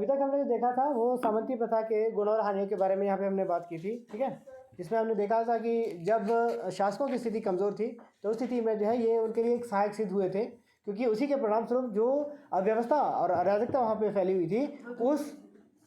अभी तक हमने जो देखा था वो सामंती प्रथा के गुण और हानियों के बारे में यहाँ पे हमने बात की थी, ठीक है। जिसमें हमने देखा था कि जब शासकों की स्थिति कमज़ोर थी तो उस स्थिति में जो है ये उनके लिए एक सहायक सिद्ध हुए थे, क्योंकि उसी के परिणाम स्वरूप जो अव्यवस्था और अराजकता वहाँ पे फैली हुई थी उस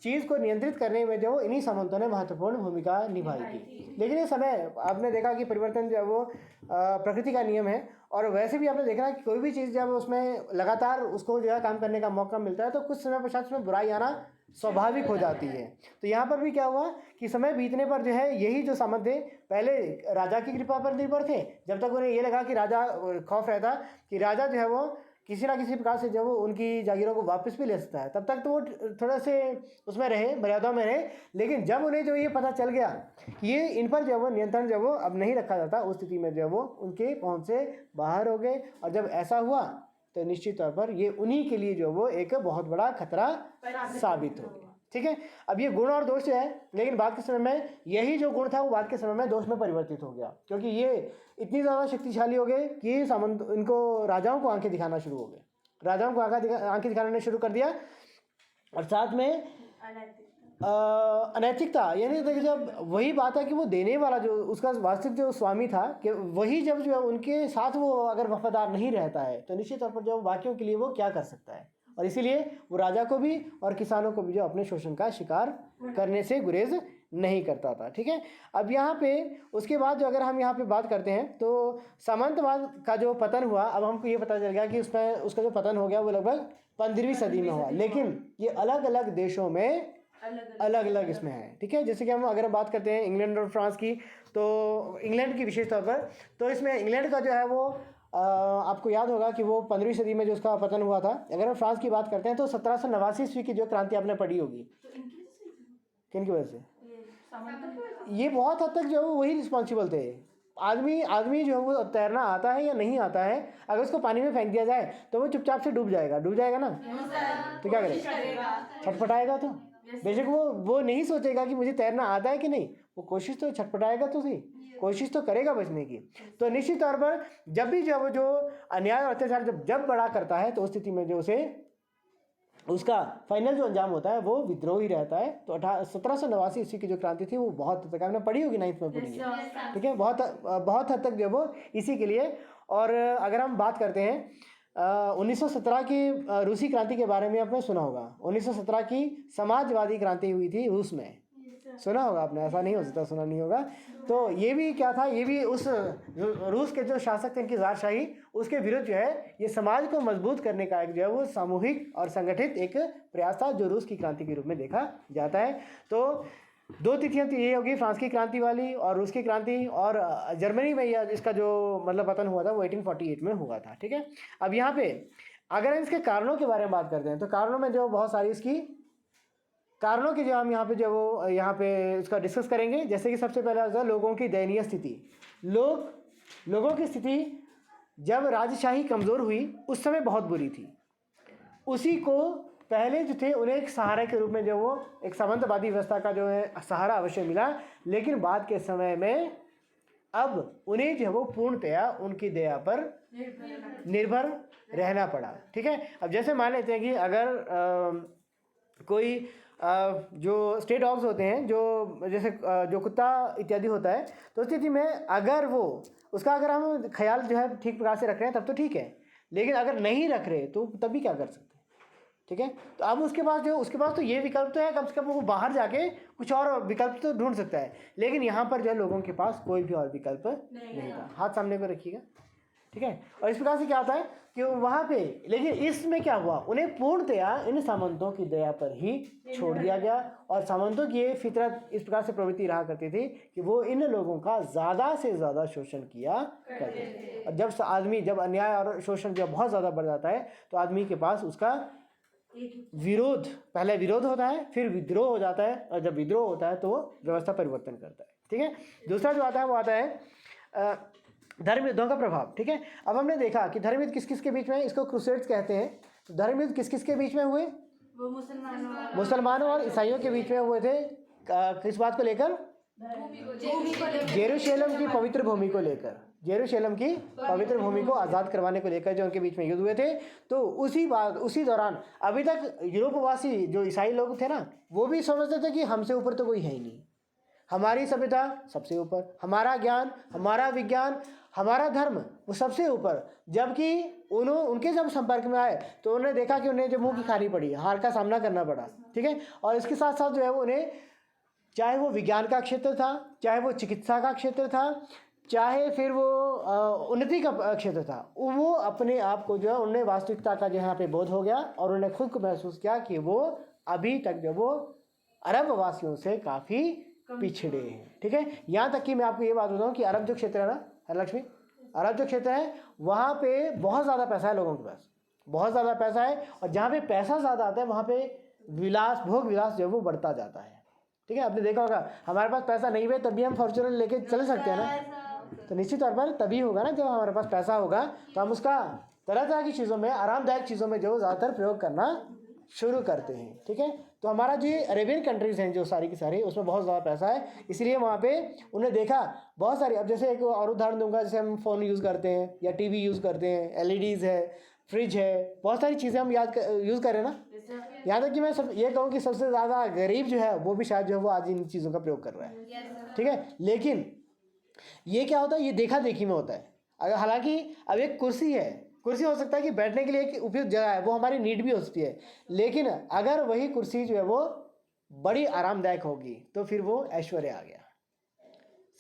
चीज़ को नियंत्रित करने में जो इन्हीं सामंतों ने महत्वपूर्ण भूमिका निभाई थी। लेकिन ये समय आपने देखा कि परिवर्तन जो है वो प्रकृति का नियम है, और वैसे भी आपने देखा कि कोई भी चीज़ जब उसमें लगातार उसको जो है काम करने का मौका मिलता है तो कुछ समय पश्चात उसमें बुराई आना स्वाभाविक हो जाती है। तो यहाँ पर भी क्या हुआ कि समय बीतने पर जो है यही जो सामंत थे पहले राजा की कृपा पर निर्भर थे, जब तक उन्हें ये लगा कि राजा खौफ रहता कि राजा जो है वो किसी ना किसी प्रकार से जब वो उनकी जागीरों को वापस भी ले सकता है, तब तक तो वो थोड़ा से उसमें रहे, मर्यादा में रहे। लेकिन जब उन्हें जो ये पता चल गया कि ये इन पर जो वो नियंत्रण जो वो अब नहीं रखा जाता, उस स्थिति में जो वो उनके पहुंच से बाहर हो गए। और जब ऐसा हुआ तो निश्चित तौर पर ये उन्हीं के लिए जो वो एक बहुत बड़ा खतरा साबित हो गया, ठीक है। अब ये गुण और दोष है, लेकिन बाद के समय में यही जो गुण था वो बाद के समय में दोष में परिवर्तित हो गया, क्योंकि ये इतनी ज़्यादा शक्तिशाली हो गए कि सामंत इनको राजाओं को आंखें दिखाना शुरू हो गए, राजाओं को आंखें दिखाना शुरू कर दिया। और साथ में अनैतिकता, यानी देखिए जब वही बात है कि वो देने वाला जो उसका वास्तविक जो स्वामी था कि वही जब जो उनके साथ वो अगर वफादार नहीं रहता है तो निश्चित तौर पर जो वाक्यों के लिए वो क्या कर सकता है, और इसीलिए वो राजा को भी और किसानों को भी जो अपने शोषण का शिकार करने से गुरेज नहीं करता था, ठीक है। अब यहाँ पे उसके बाद जो अगर हम यहाँ पे बात करते हैं तो सामंतवाद का जो पतन हुआ, अब हमको ये पता चल गया कि उसमें उसका जो पतन हो गया वो लगभग 15वीं सदी में हुआ, लेकिन ये अलग अलग देशों में अलग अलग इसमें है, ठीक है। जैसे कि हम अगर बात करते हैं इंग्लैंड और फ्रांस की, तो इंग्लैंड की विशेष तौर पर, तो इसमें इंग्लैंड का जो है वो आपको याद होगा कि वो 15वीं सदी में जो उसका पतन हुआ था। अगर हम फ्रांस की बात करते हैं तो 1789 ईस्वी की जो क्रांति आपने पढ़ी होगी, किन की वजह से, ये बहुत हद तक जो है वही रिस्पॉन्सिबल थे। आदमी जो है वो तैरना आता है या नहीं आता है, अगर उसको पानी में फेंक दिया जाए तो वो चुपचाप से डूब जाएगा ना, तो क्या करेगा, छटपटाएगा। तो बेशक वो नहीं सोचेगा कि मुझे तैरना आता है कि नहीं, वो कोशिश तो छटपटाएगा, तो सही कोशिश तो करेगा बचने की। तो निश्चित तौर पर जब भी जब जो अन्याय और अत्याचार जब बड़ा करता है तो उस स्थिति में जो उसे उसका फाइनल जो अंजाम होता है वो विद्रोह ही रहता है। तो 1789 ईस्वी की जो क्रांति थी वो बहुत हद तक आपने पढ़ी होगी, 9th में पढ़ी है, ठीक है। बहुत हद तक जो वो इसी के लिए। और अगर हम बात करते हैं 1917 की रूसी क्रांति के बारे में आपने सुना होगा, 1917 की समाजवादी क्रांति हुई थी रूस में, सुना होगा आपने, ऐसा नहीं हो सकता सुना नहीं होगा। तो ये भी क्या था, ये भी उस रूस के जो शासक थे इनकी ज़ारशाही, उसके विरुद्ध जो है ये समाज को मजबूत करने का एक जो है वो सामूहिक और संगठित एक प्रयास था जो रूस की क्रांति के रूप में देखा जाता है। तो दो तिथियां तो ये होगी, फ्रांस की क्रांति वाली और रूस की क्रांति, और जर्मनी में यह इसका जो मतलब पतन हुआ था वो 1848 में हुआ था, ठीक है। अब यहाँ पे अगर इसके कारणों के बारे में बात करते हैं तो कारणों में जो बहुत सारी इसकी कारणों की जो हम यहाँ पे जो वो यहाँ पे इसका डिस्कस करेंगे। जैसे कि सबसे पहला होगा लोगों की दयनीय स्थिति। लोगों की स्थिति जब राजशाही कमज़ोर हुई उस समय बहुत बुरी थी। उसी को पहले जो थे उन्हें एक सहारा के रूप में जो वो एक सामंतवादी व्यवस्था का जो है सहारा अवश्य मिला, लेकिन बाद के समय में अब उन्हें जो है वो पूर्णतया उनकी दया पर निर्भर रहना पड़ा, ठीक है। अब जैसे मान लेते हैं कि अगर कोई जो स्ट्रे डॉग्स होते हैं, जो जैसे जो कुत्ता इत्यादि होता है, तो उस स्थिति में अगर वो उसका अगर हम ख्याल जो है ठीक प्रकार से रख रहे हैं तब तो ठीक है, लेकिन अगर नहीं रख रहे तो तब भी क्या कर सकते हैं, ठीक है। तो अब उसके पास तो ये विकल्प तो है, कम से कम वो बाहर जाके कुछ और विकल्प तो ढूंढ सकता है, लेकिन यहाँ पर जो है लोगों के पास कोई भी और विकल्प नहीं था। हाथ सामने को रखिएगा, ठीक है। और इस प्रकार से क्या होता है कि वहाँ पे, लेकिन इसमें क्या हुआ, उन्हें पूर्णतया इन सामंतों की दया पर ही छोड़ दिया गया। और सामंतों की ये फितरत इस प्रकार से प्रवृत्ति रहा करती थी कि वो इन लोगों का ज़्यादा से ज़्यादा शोषण किया करते थे। और जब अन्याय और शोषण जब बहुत ज़्यादा बढ़ जाता है तो आदमी के पास उसका विरोध, पहले विरोध होता है, फिर विद्रोह हो जाता है, और जब विद्रोह होता है तो वो व्यवस्था परिवर्तन करता है, ठीक है। दूसरा जो आता है वो आता है धर्म युद्धों का प्रभाव, ठीक है। अब हमने देखा कि धर्म युद्ध किस किस के बीच में, इसको क्रूसेड्स कहते हैं। तो धर्म युद्ध किस किस के बीच में हुए, वो मुसलमानों और ईसाइयों के बीच में हुए थे। किस बात को लेकर, जेरूशलेम की पवित्र भूमि को लेकर, जेरूशलेम की पवित्र भूमि को आज़ाद करवाने को लेकर जो उनके बीच में युद्ध हुए थे, तो उसी दौरान अभी तक यूरोपवासी जो ईसाई लोग थे ना, वो भी समझते थे कि हमसे ऊपर तो कोई है ही नहीं, हमारी सभ्यता सबसे ऊपर, हमारा ज्ञान, हमारा विज्ञान, हमारा धर्म वो सबसे ऊपर। जबकि उनके जब संपर्क में आए तो उन्होंने देखा कि उन्हें जो मुंह की खानी पड़ी, हार का सामना करना पड़ा, ठीक है। और इसके साथ साथ जो है वो उन्हें, चाहे वो विज्ञान का क्षेत्र था, चाहे वो चिकित्सा का क्षेत्र था, चाहे फिर वो उन्नति का क्षेत्र था, वो अपने आप को जो है उन्हें वास्तविकता का जो यहाँ पे बोध हो गया और उन्होंने खुद को महसूस किया कि वो अभी तक जो वो अरब वासियों से काफ़ी पिछड़े हैं, ठीक है। यहाँ तक कि मैं आपको ये बात बताऊँ कि अरब जो क्षेत्र है ना, लक्ष्मी, अरब जो क्षेत्र है वहाँ पे बहुत ज़्यादा पैसा है, लोगों के पास बहुत ज़्यादा पैसा है, और जहाँ पे पैसा ज़्यादा आता है वहाँ पे भोग विलास जो है वो बढ़ता जाता है, ठीक है। आपने देखा होगा हमारे पास पैसा नहीं है तभी हम फॉर्च्यूनर लेके चल सकते हैं ना, तो निश्चित तौर पर तभी होगा ना जब हमारे पास पैसा होगा तो हम उसका तरह तरह की चीज़ों में, आरामदायक चीज़ों में जो ज़्यादातर प्रयोग करना शुरू करते हैं, ठीक है। तो हमारा जो अरेबियन कंट्रीज़ हैं जो सारी की सारी, उसमें बहुत ज़्यादा पैसा है, इसलिए वहाँ पे उन्हें देखा बहुत सारी। अब जैसे एक और उदाहरण दूंगा, जैसे हम फ़ोन यूज़ करते हैं या टीवी यूज़ करते हैं, LEDs है, फ्रिज है, बहुत सारी चीज़ें हम यूज़ करें ना। यहाँ तक कि मैं ये कहूँ कि सबसे ज़्यादा गरीब जो है वो भी शायद जो है वो आज इन चीज़ों का प्रयोग कर रहा है, ठीक है। लेकिन ये क्या होता है, ये देखा देखी में होता है। अगर हालांकि अब एक कुर्सी हो सकता है कि बैठने के लिए एक उपयुक्त जगह है, वो हमारी नीड भी हो सकती है, लेकिन अगर वही कुर्सी जो है वो बड़ी आरामदायक होगी तो फिर वो ऐश्वर्य आ गया,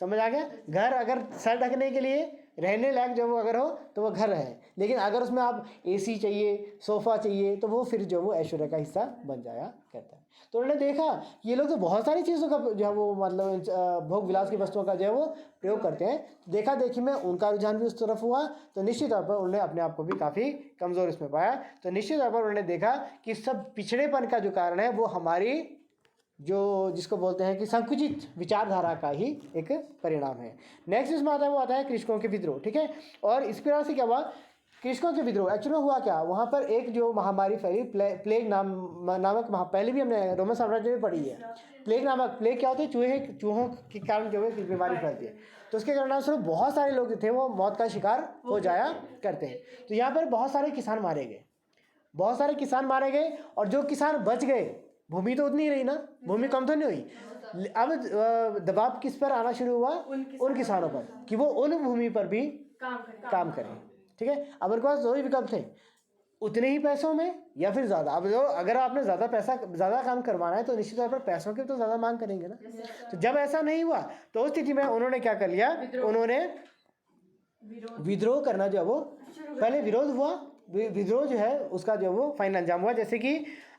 समझ आ गया। घर अगर सर ढकने के लिए रहने लायक जो वो अगर हो तो वो घर है, लेकिन अगर उसमें आप AC चाहिए, सोफ़ा चाहिए, तो वो फिर जो वो ऐश्वर्य का हिस्सा बन जाया करता है। तो उन्होंने देखा कि ये लोग तो बहुत सारी चीज़ों का जो है वो मतलब भोग विलास की वस्तुओं का जो है वो प्रयोग करते हैं। देखा देखी में उनका रुझान भी उस तरफ हुआ, तो निश्चित तौर पर उन्होंने अपने आप को भी काफ़ी कमज़ोर इसमें पाया। तो निश्चित तौर पर उन्होंने देखा कि सब पिछड़ेपन का जो कारण है वो हमारी जिसको बोलते हैं कि संकुचित विचारधारा का ही एक परिणाम है। नेक्स्ट इसमें आता है वो आता है कृषकों के विद्रोह, ठीक है। और इस प्रकार से क्या हुआ, कृषकों के विद्रोह एक्चुअली हुआ क्या, वहाँ पर एक जो महामारी फैली, प्लेग नामक पहले भी हमने रोमन साम्राज्य में पढ़ी है। प्लेग क्या होती है, चूहों के कारण जो है बीमारी फैलती है, तो उसके परिणामस्वरूप बहुत सारे लोग थे वो मौत का शिकार हो जाया करते हैं। तो यहाँ पर बहुत सारे किसान मारे गए, और जो किसान बच गए, भूमि तो उतनी रही ना, भूमि कम तो नहीं हुई। अब दबाव किस पर आना शुरू हुआ, उन किसानों पर, कि वो उन भूमि पर भी काम करें, ठीक है। अब उनके पास दो ही विकल्प थे, उतने ही पैसों में या फिर ज़्यादा। अब अगर आपने ज़्यादा काम करवाना है तो निश्चित तौर पर पैसों की तो ज़्यादा मांग करेंगे ना। तो जब ऐसा नहीं हुआ तो उस स्थिति में उन्होंने क्या कर लिया, उन्होंने विद्रोह करना जो है वो, पहले विरोध हुआ, विद्रोह जो है उसका जो वो फाइनल अंजाम हुआ। जैसे कि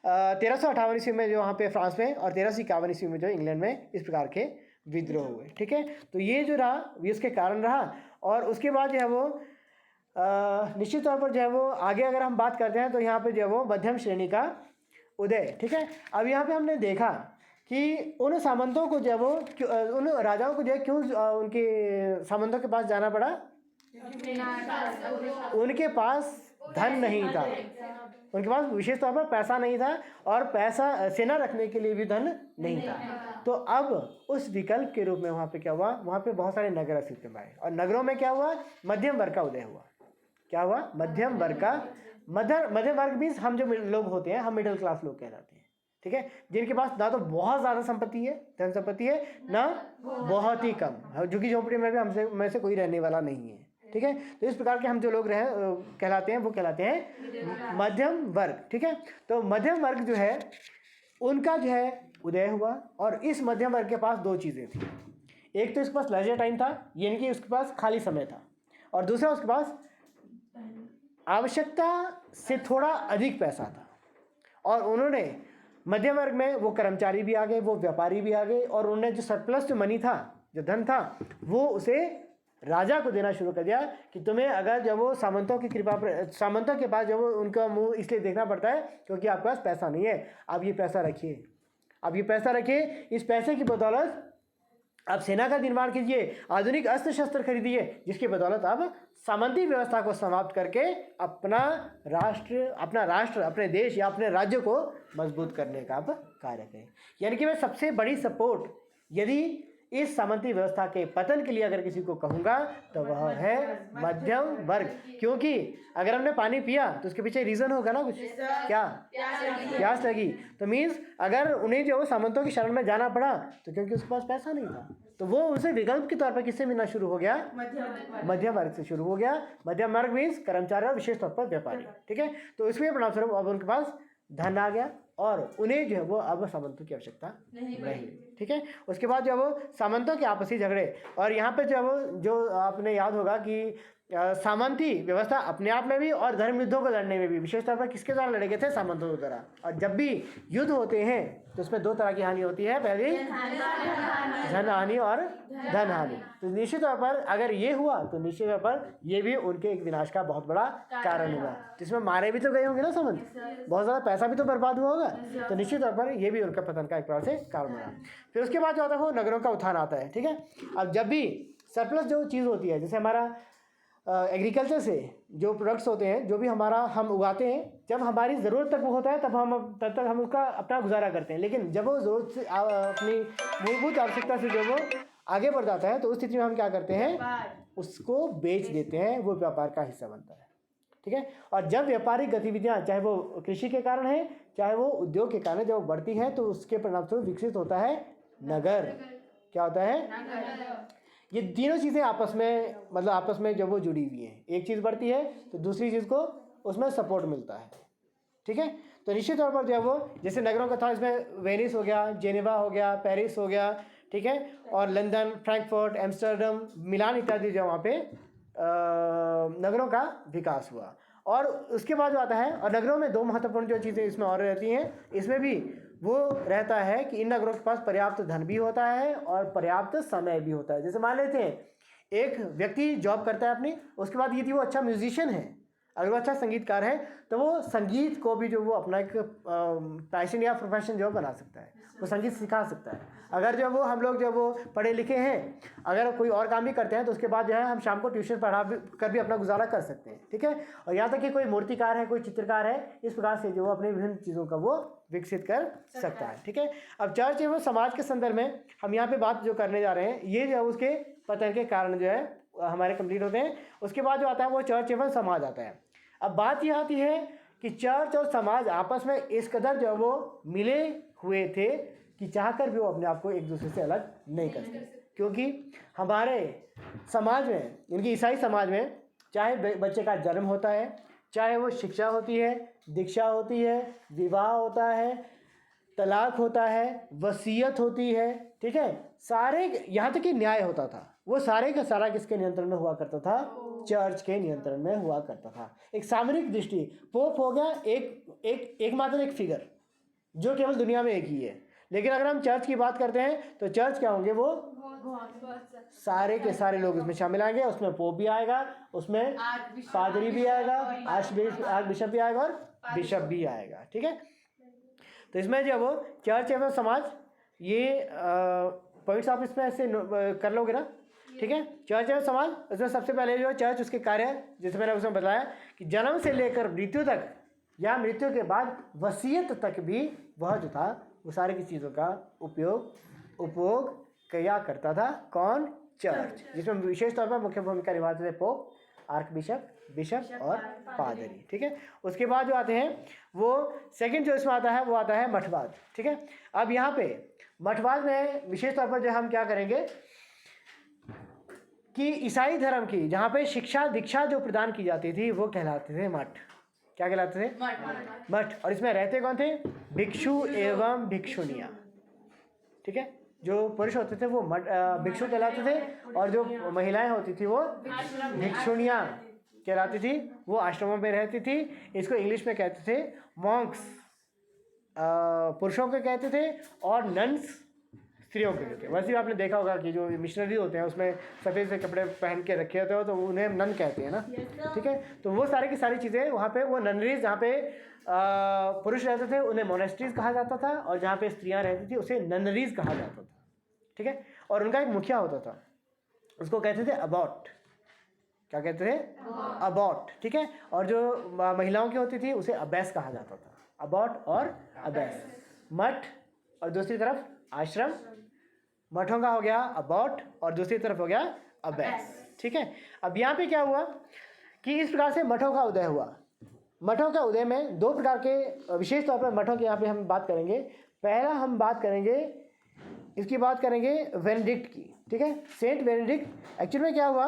1358 ईस्वी में जो वहाँ पे फ्रांस में, और 1351 ईस्वी में जो इंग्लैंड में इस प्रकार के विद्रोह हुए, ठीक है। तो ये जो रहा ये इसके कारण रहा। और उसके बाद जो है वो निश्चित तौर पर जो है वो आगे अगर हम बात करते हैं तो यहाँ पे जो है वो मध्यम श्रेणी का उदय, ठीक है। अब यहाँ पे हमने देखा कि उन सामंतों को जो है वो, उन राजाओं को जो है क्यों उनके सामंतों के पास जाना पड़ा, उनके पास धन नहीं था, उनके पास विशेष तौर पर पैसा नहीं था, और पैसा सेना रखने के लिए भी धन नहीं था। तो अब उस विकल्प के रूप में वहाँ पे क्या हुआ, वहाँ पे बहुत सारे नगर अस्तित्व में आए, और नगरों में क्या हुआ, मध्यम वर्ग का उदय हुआ। क्या हुआ, मध्यम वर्ग मीन्स हम जो लोग होते हैं, हम मिडिल क्लास लोग कहलाते हैं, ठीक है। जिनके पास ना तो बहुत ज़्यादा संपत्ति है, धन संपत्ति है, ना बहुत ही कम, झुकी झोंपड़ी में भी में से कोई रहने वाला नहीं है, ठीक है। तो इस प्रकार के हम जो लोग कहलाते हैं वो कहलाते हैं मध्यम वर्ग, ठीक है। तो मध्यम वर्ग जो है उनका जो है उदय हुआ, और इस मध्यम वर्ग के पास दो चीज़ें थी। एक तो इसके पास लेजर टाइम था, यानी कि उसके पास खाली समय था, और दूसरा उसके पास आवश्यकता से थोड़ा अधिक पैसा था। और उन्होंने मध्यम वर्ग में वो कर्मचारी भी आ गए, वो व्यापारी भी आ गए, और उन्होंने जो सरप्लस जो मनी था, जो धन था, वो उसे राजा को देना शुरू कर दिया कि तुम्हें अगर जब वो सामंतों की कृपा पर, सामंतों के पास जब वो उनका मुंह इसलिए देखना पड़ता है क्योंकि आपके पास पैसा नहीं है, आप ये पैसा रखिए, इस पैसे की बदौलत आप सेना का निर्माण कीजिए, आधुनिक अस्त्र शस्त्र खरीदिए, जिसकी बदौलत आप सामंती व्यवस्था को समाप्त करके अपना राष्ट्र, अपने देश या अपने राज्य को मजबूत करने का आप कार्य करें। यानी कि मैं सबसे बड़ी सपोर्ट यदि इस सामंती व्यवस्था के पतन के लिए अगर किसी को कहूँगा तो वह है मध्यम वर्ग। क्योंकि अगर हमने पानी पिया तो उसके पीछे रीज़न होगा ना कुछ, क्या प्यास लगी। तो मीन्स अगर उन्हें जो सामंतों की शरण में जाना पड़ा तो क्योंकि उसके पास पैसा नहीं था, तो वो उसे विकल्प के तौर पर किससे मिलना शुरू हो गया, मध्यम वर्ग से शुरू हो गया। मध्यम वर्ग मीन्स कर्मचारी और विशेष तौर पर व्यापारी, ठीक है। तो इसमें परिणामस्वरूप अब उनके पास धन आ गया और उन्हें जो है वो अब सामंतों की आवश्यकता नहीं, ठीक है। उसके बाद जो वो सामंतों के आपसी झगड़े, और यहाँ पे जो आपने याद होगा कि सामंती व्यवस्था अपने आप में भी और धर्म युद्धों को लड़ने में भी विशेष तौर पर किसके द्वारा लड़े गए थे, सामंतों के द्वारा। और जब भी युद्ध होते हैं तो उसमें दो तरह की हानि होती है, पहली धन हानि और धन हानि। तो निश्चित तौर पर अगर ये हुआ तो निश्चित तौर पर ये भी उनके एक विनाश का बहुत बड़ा कारण हुआ, जिसमें मारे भी तो गए होंगे ना सामंत, बहुत ज़्यादा पैसा भी तो बर्बाद हुआ होगा। तो निश्चित तौर पर ये भी उनका पतन का एक प्रकार से कारण बना। फिर उसके बाद जो आता है वो नगरों का उत्थान आता है, ठीक है। अब जब भी सरप्लस जो चीज़ होती है, जैसे हमारा एग्रीकल्चर से जो प्रोडक्ट्स होते हैं, जो भी हम उगाते हैं, जब हमारी ज़रूरत तक वो होता है तब तक हम उसका अपना गुजारा करते हैं। लेकिन जब वो ज़रूरत से अपनी मूलभूत आवश्यकता से जब वो आगे बढ़ जाता है तो उस स्थिति में हम क्या करते हैं, उसको बेच देते हैं, वो व्यापार का हिस्सा बनता है, ठीक है। और जब व्यापारिक गतिविधियाँ चाहे वो कृषि के कारण है चाहे वो उद्योग के कारण जब बढ़ती हैं तो उसके परिणामस्वरूप विकसित होता है नगर। क्या होता है, ये तीनों चीज़ें आपस में जब वो जुड़ी हुई हैं, एक चीज़ बढ़ती है तो दूसरी चीज़ को उसमें सपोर्ट मिलता है, ठीक है। तो निश्चित तौर पर जो है वो जैसे नगरों का था, इसमें वेनिस हो गया, जेनेवा हो गया, पेरिस हो गया, ठीक है, और लंदन, फ्रैंकफर्ट, एम्स्टर्डम, मिलान इत्यादि जो वहाँ पे नगरों का विकास हुआ। और उसके बाद जो आता है, और नगरों में दो महत्वपूर्ण जो चीज़ें इसमें और रहती हैं, इसमें भी वो रहता है कि इन नगरों के पास पर्याप्त धन भी होता है और पर्याप्त समय भी होता है। जैसे मान लेते हैं एक व्यक्ति जॉब करता है अपनी, उसके बाद यदि वो अच्छा म्यूजिशियन है, अगर वो अच्छा संगीतकार है तो वो संगीत को भी जो वो अपना एक पैशन या प्रोफेशन जो बना सकता है, वो संगीत सिखा सकता है। अगर जो वो हम लोग जो वो पढ़े लिखे हैं, अगर कोई और काम भी करते हैं तो उसके बाद जो है हम शाम को ट्यूशन पढ़ा कर भी अपना गुजारा कर सकते हैं, ठीक है। और यहाँ तक कि कोई मूर्तिकार है, कोई चित्रकार है, इस प्रकार से जो अपने विभिन्न चीज़ों का वो विकसित कर सकता है, ठीक है। अब चर्च एवं समाज के संदर्भ में हम यहाँ पे बात जो करने जा रहे हैं, ये जो उसके पतन के कारण जो है हमारे कंप्लीट होते हैं। उसके बाद जो आता है वो चर्च एवं समाज आता है। अब बात यह आती है कि चर्च और समाज आपस में इस कदर जो वो मिले हुए थे कि चाहकर भी वो अपने आप को एक दूसरे से अलग नहीं कर सकते, क्योंकि हमारे समाज में, इनकी ईसाई समाज में, चाहे बच्चे का जन्म होता है, चाहे वो शिक्षा होती है, दीक्षा होती है, विवाह होता है, तलाक होता है, वसीयत होती है, ठीक है, सारे, यहाँ तक कि न्याय होता था, वो सारे का सारा किसके नियंत्रण में हुआ करता था, चर्च के नियंत्रण में हुआ करता था। एक सामरिक दृष्टि, पोप हो गया एक मात्र एक फिगर जो केवल दुनिया में एक ही है। लेकिन अगर हम चर्च की बात करते हैं तो चर्च क्या होंगे, वो सारे के सारे लोग उसमें शामिल आएंगे। उसमें पोप भी आएगा, उसमें पादरी भी आएगा, आर्च बिशप भी आएगा और बिशप भी आएगा, ठीक है। तो इसमें जो वो चर्च एवं समाज, ये पॉइंट्स आप इसमें ऐसे कर लोगे ना, ठीक है। चर्च एवं समाज, इसमें सबसे पहले जो चर्च, उसके कार्य जैसे मैंने उसमें बताया कि जन्म से लेकर मृत्यु तक या मृत्यु के बाद वसीयत तक भी वह जो था वो सारी की चीज़ों का उपयोग किया करता था। कौन, चर्च, जिसमें विशेष तौर पर मुख्य भूमिका निभाते थे पोप, आर्क बिशप, बिशप और पादरी, ठीक है। उसके बाद जो आते हैं वो सेकंड जो इसमें आता है वो आता है मठवाद, ठीक है। अब यहाँ पे मठवाद में विशेष तौर पर जो हम क्या करेंगे कि ईसाई धर्म की जहाँ पे शिक्षा दीक्षा जो प्रदान की जाती थी वो कहलाते थे मठ। क्या कहलाते थे, मठ। और इसमें रहते कौन थे, भिक्षु एवं भिक्षुनियाँ, ठीक है। जो पुरुष होते थे वो भिक्षु कहलाते थे और जो महिलाएं होती थी वो भिक्षुनियाँ कहलाती थी, वो आश्रमों में रहती थी। इसको इंग्लिश में कहते थे मॉन्क्स, पुरुषों के कहते थे, और नन्स स्त्रियों के कहते थे। वैसे भी आपने देखा होगा कि जो मिशनरी होते हैं उसमें सफ़ेद से कपड़े पहन के रखे होते हो तो उन्हें नन कहते हैं ना, ठीक है। तो वो सारी की सारी चीज़ें वहाँ पे वो ननरीज, जहाँ पे पुरुष रहते थे उन्हें मोनेस्ट्रीज कहा जाता था, और जहाँ पे स्त्रियाँ रहती थी उसे ननरीज कहा जाता था, ठीक है। और उनका एक मुखिया होता था, उसको कहते थे अबॉट। क्या कहते थे, अबॉट, ठीक है। और जो महिलाओं की होती थी उसे अबैस कहा जाता था, अबॉट और अबैस। मठ और दूसरी तरफ आश्रम, मठों का हो गया अबॉट और दूसरी तरफ हो गया अबैस। ठीक है, अब यहाँ पे क्या हुआ कि इस प्रकार से मठों का उदय हुआ। मठों का उदय में दो प्रकार के विशेष तौर पर मठों की यहाँ पे हम बात करेंगे। पहला हम बात करेंगे, इसकी बात करेंगे बेनेडिक्ट की। ठीक है, सेंट बेनेडिक्ट। एक्चुअल में क्या हुआ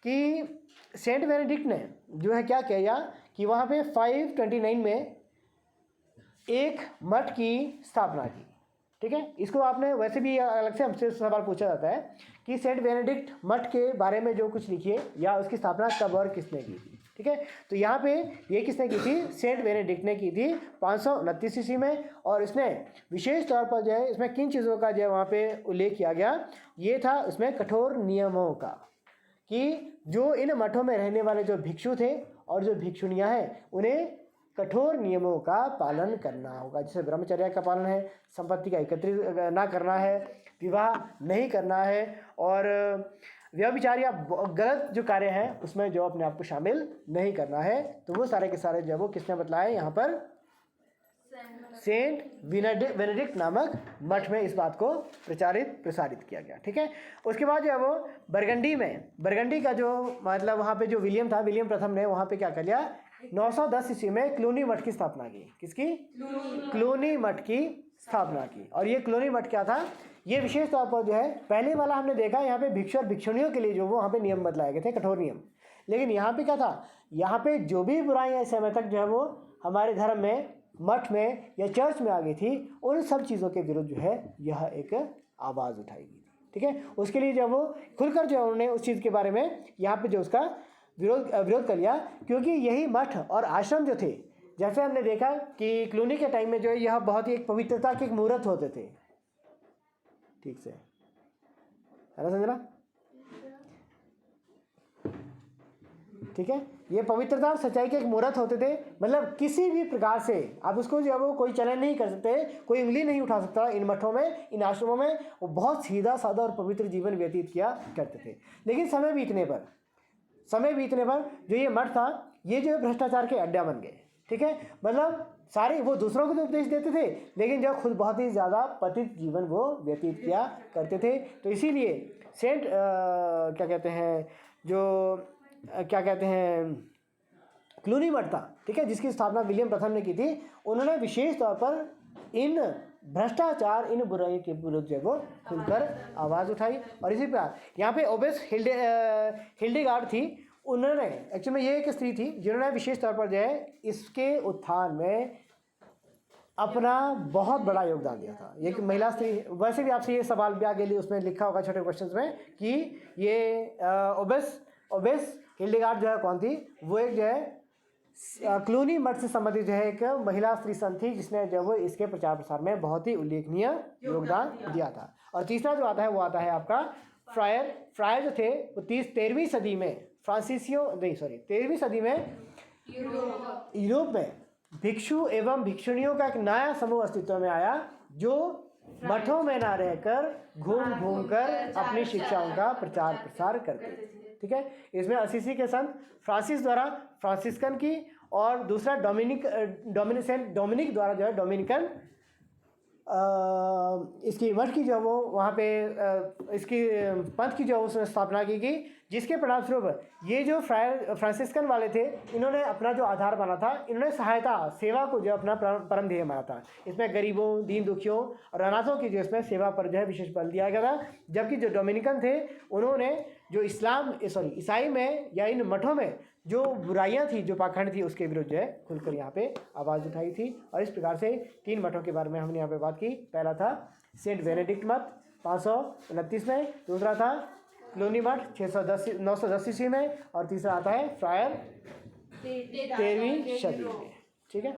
कि सेंट बेनेडिक्ट ने जो है क्या किया कि वहाँ पे 529 में एक मठ की स्थापना की। ठीक है, इसको आपने वैसे भी अलग से हमसे सवाल पूछा जाता है कि सेंट बेनेडिक्ट मठ के बारे में जो कुछ लिखिए या उसकी स्थापना कब और किसने की थी। ठीक है, तो यहाँ पे ये किसने की थी? सेंट बेनेडिक्ट ने की थी 529 ईस्वी में। और इसने विशेष तौर पर जो है इसमें किन चीज़ों का जो है वहाँ पे उल्लेख किया गया, ये था उसमें कठोर नियमों का, कि जो इन मठों में रहने वाले जो भिक्षु थे और जो भिक्षुणियाँ हैं उन्हें कठोर नियमों का पालन करना होगा। जैसे ब्रह्मचर्य का पालन है, संपत्ति का एकत्रित ना करना है, विवाह नहीं करना है, और व्यभिचार या गलत जो कार्य हैं उसमें जो अपने आप को शामिल नहीं करना है। तो वो सारे के सारे जो वो किसने बतलाए यहाँ पर? सेंट बेनेडिक्ट नामक मठ में इस बात को प्रसारित किया गया। ठीक है, उसके बाद जो है वो बरगंडी का जो मतलब वहाँ पे जो विलियम था, विलियम प्रथम ने वहाँ पे क्या कर लिया, 910 ईस्वी में क्लूनी मठ की स्थापना की। किसकी? क्लूनी मठ की स्थापना की। और ये क्लूनी मठ क्या था? ये विशेष तौर पर जो है पहले वाला हमने देखा यहाँ पे भिक्षु और भिक्षुणियों के लिए जो वो वहाँ पे नियम बदलाए गए थे, कठोर नियम। लेकिन यहाँ पे क्या था, यहाँ पे जो भी बुराइयाँ इस समय तक जो है वो हमारे धर्म में, मठ में या चर्च में आ गई थी, उन सब चीज़ों के विरुद्ध जो है यह एक आवाज़ उठाई गई। ठीक है, उसके लिए जब वो खुलकर जो है उन्होंने उस चीज़ के बारे में यहाँ पे जो उसका विरोध कर लिया, क्योंकि यही मठ और आश्रम जो थे, जैसे हमने देखा कि क्लूनी के टाइम में जो है यह बहुत ही एक पवित्रता के एक मुहूर्त होते थे। ठीक से है ना, समझना? ठीक है, ये पवित्रता और सच्चाई के एक मुहूर्त होते थे। मतलब किसी भी प्रकार से आप उसको जो है वो कोई चलन नहीं कर सकते, कोई उंगली नहीं उठा सकता इन मठों में, इन आश्रमों में। वो बहुत सीधा साधा और पवित्र जीवन व्यतीत किया करते थे। लेकिन समय बीतने पर जो ये मठ था, ये जो भ्रष्टाचार के अड्डा बन गए। ठीक है, मतलब सारे वो दूसरों को तो उपदेश देते थे, लेकिन जो खुद बहुत ही ज़्यादा पतित जीवन वो व्यतीत किया करते थे। तो इसीलिए सेंट क्लूनी मठ था, ठीक है, जिसकी स्थापना विलियम प्रथम ने की थी। उन्होंने विशेष तौर पर इन भ्रष्टाचार, इन बुराइयों के विरुद्ध जो वो खुलकर आवाज़ उठाई। और इसी प्रकार यहाँ पे ओबेस हिल्डेगार्ड थी। उन्होंने एक्चुअली में ये एक स्त्री थी जिन्होंने विशेष तौर पर जो है इसके उत्थान में अपना बहुत बड़ा योगदान दिया था। ये महिला स्त्री, वैसे भी आपसे ये सवाल भी आगे लिए उसमें लिखा होगा छोटे क्वेश्चंस में कि ये ओबेस हिल्डेगार्ड जो है कौन थी? वो एक जो है क्लूनी मठ से संबंधित जो है एक महिला स्त्री संत थी, जिसने जो वो इसके प्रचार प्रसार में बहुत ही उल्लेखनीय योगदान दिया था। और तीसरा जो आता है वो आता है आपका फ्रायर जो थे वो 13वीं सदी में 13वीं सदी में यूरोप में भिक्षु एवं भिक्षुणियों का एक नया समूह अस्तित्व में आया, जो मठों में ना रहकर घूम कर अपनी शिक्षाओं का प्रचार प्रसार करते थे। ठीक है, इसमें असीसी के संत फ्रांसिस द्वारा फ्रांसिस्कन की, और दूसरा डोमिनिक द्वारा जो है डोमिनिकन इसकी मठ की जो वो वहाँ पे इसकी पंथ की जो उसने स्थापना की गई, जिसके परिणामस्वरूप ये जो फ्रांसिस्कन वाले थे, इन्होंने अपना जो आधार माना था, इन्होंने सहायता सेवा को जो अपना परम ध्येय माना था। इसमें गरीबों, दीन दुखियों और अनाथों की जो इसमें सेवा पर जो है विशेष बल दिया गया था। जबकि जो डोमिनिकन थे, उन्होंने जो ईसाई में या इन मठों में जो बुराइयां थी, जो पाखंड थी, उसके विरुद्ध जो है खुलकर यहाँ पे आवाज़ उठाई थी। और इस प्रकार से 3 मठों के बारे में हमने यहाँ पे बात की। पहला था सेंट बेनेडिक्ट मठ 529 में, दूसरा था क्लूनी मठ 910 ईस्वी में, और तीसरा आता है फ्रायर 13वीं सदी में। ठीक है।